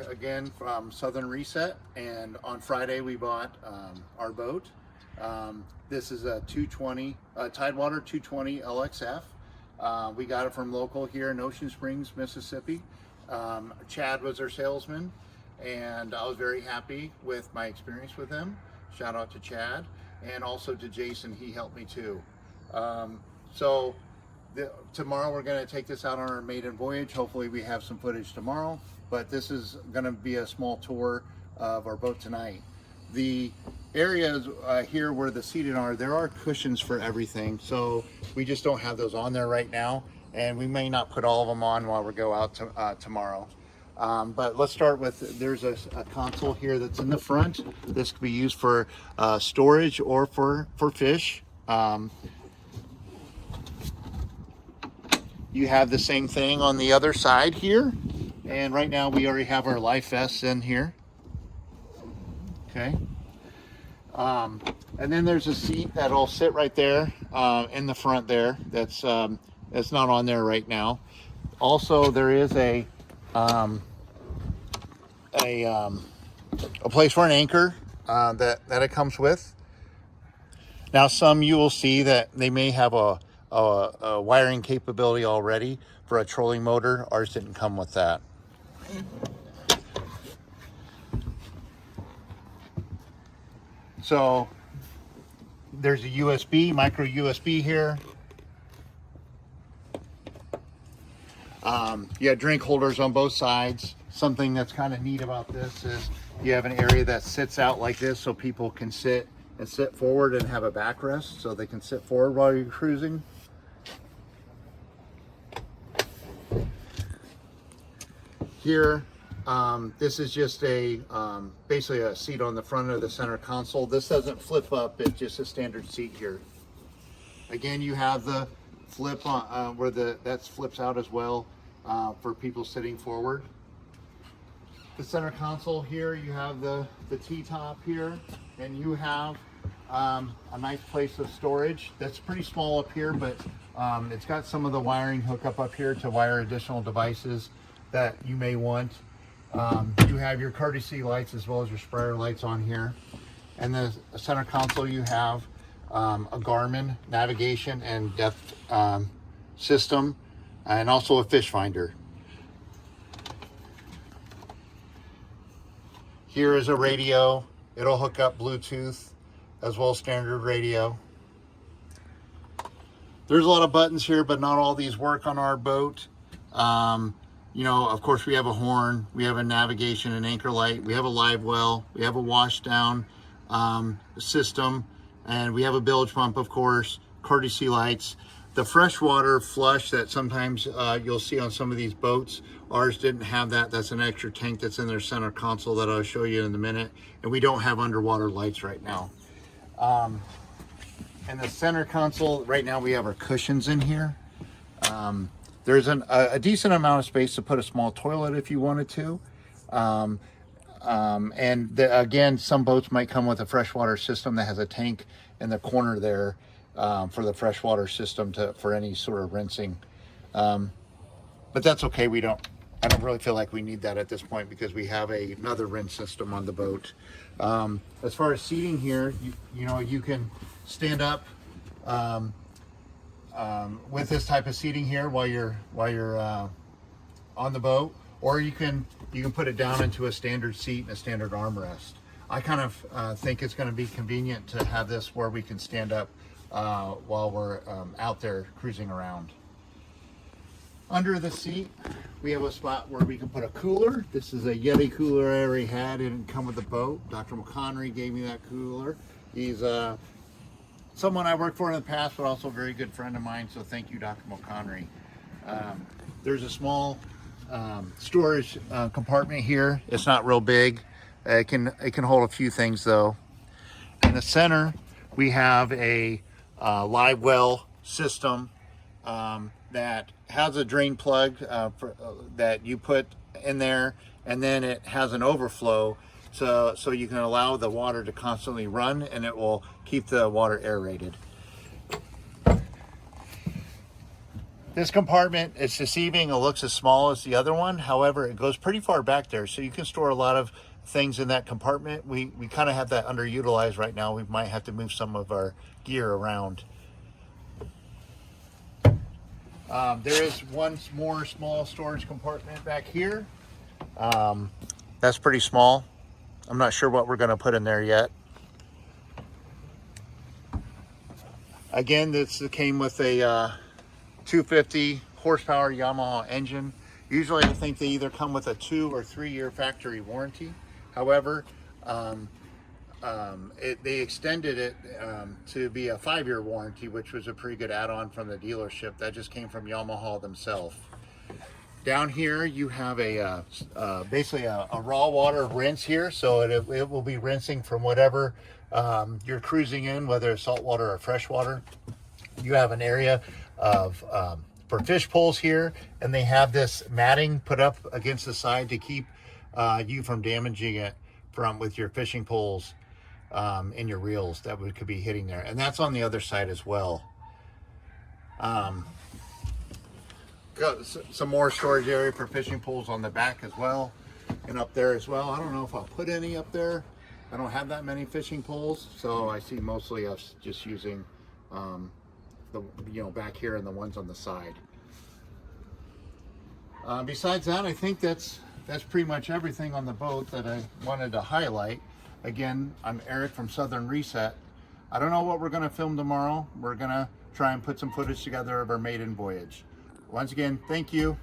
again from Southern Reset, and on Friday we bought our boat. This is a 220 Tidewater 220 LXF. We got it from local here in Ocean Springs, Mississippi. Chad was our salesman, and I was very happy with my experience with him. Shout out to Chad, and also to Jason, he helped me too. Tomorrow we're going to take this out on our maiden voyage. Hopefully we have some footage tomorrow, but this is going to be a small tour of our boat tonight. The areas here where the seating are, there are cushions for everything, so we just don't have those on there right now, and we may not put all of them on while we go out tomorrow. But let's start with, there's a console here that's in the front. This could be used for storage or for fish. You have the same thing on the other side here, and right now we already have our life vests in here. Okay. And then there's a seat that'll sit right there in the front there. That's not on there right now. Also, there is a place for an anchor that it comes with. Now, some you will see that they may have a wiring capability already for a trolling motor. Ours didn't come with that. So there's a USB, micro USB here. You have drink holders on both sides. Something that's kind of neat about this is you have an area that sits out like this, so people can sit forward and have a backrest, so they can sit forward while you're cruising. Here, this is just basically a seat on the front of the center console. This doesn't flip up, it's just a standard seat here. Again, you have the flip on where that flips out as well for people sitting forward. The center console here, you have the T-top here, and you have a nice place of storage. That's pretty small up here, but it's got some of the wiring hookup up here to wire additional devices that you may want. You have your courtesy lights as well as your sprayer lights on here. And the center console, you have a Garmin navigation and depth system, and also a fish finder. Here is a radio. It'll hook up Bluetooth as well as standard radio. There's a lot of buttons here, but not all these work on our boat. You know, of course, we have a horn, we have a navigation and anchor light, we have a live well, we have a wash down system, and we have a bilge pump, of course, courtesy lights. The freshwater flush that sometimes you'll see on some of these boats, ours didn't have that. That's an extra tank that's in their center console that I'll show you in a minute. And we don't have underwater lights right now. And the center console, right now we have our cushions in here. There's a decent amount of space to put a small toilet if you wanted to. Again, some boats might come with a freshwater system that has a tank in the corner there for the freshwater system for any sort of rinsing. But that's okay. I don't really feel like we need that at this point because we have another rinse system on the boat. As far as seating here, you know, you can stand up with this type of seating here while you're on the boat, or you can put it down into a standard seat and a standard armrest. I kind of think it's going to be convenient to have this where we can stand up while we're out there cruising around. Under the seat, we have a spot where we can put a cooler. This is a Yeti cooler I already had. It didn't come with the boat. Dr. McConnery gave me that cooler. He's someone I worked for in the past, but also a very good friend of mine, so thank you, Dr. McConnery. There's a small storage compartment here. It's not real big. It can hold a few things though. In the center, we have a live well system that has a drain plug that you put in there, and then it has an overflow so you can allow the water to constantly run, and it will keep the water aerated. This compartment, it's deceiving. It looks as small as the other one. However, it goes pretty far back there, so you can store a lot of things in that compartment. We kind of have that underutilized right now. We might have to move some of our gear around. There is one more small storage compartment back here. That's pretty small. I'm not sure what we're going to put in there yet. Again, this came with a 250 horsepower Yamaha engine. Usually I think they either come with a 2 or 3 year factory warranty. However, they extended it to be a 5-year warranty, which was a pretty good add-on from the dealership. That just came from Yamaha themselves. Down here you have a basically a raw water rinse here, so it will be rinsing from whatever you're cruising in, whether it's saltwater or freshwater. You have an area of for fish pools here, and they have this matting put up against the side to keep you from damaging it with your fishing poles and your reels that could be hitting there. And that's on the other side as well. Got some more storage area for fishing poles on the back as well, and up there as well. I don't know if I'll put any up there. I don't have that many fishing poles, so I see mostly us just using the back here and the ones on the side. Besides that, I think that's pretty much everything on the boat that I wanted to highlight. Again, I'm Eric from Southern Reset. I don't know what we're going to film tomorrow. We're going to try and put some footage together of our maiden voyage. Once again, thank you.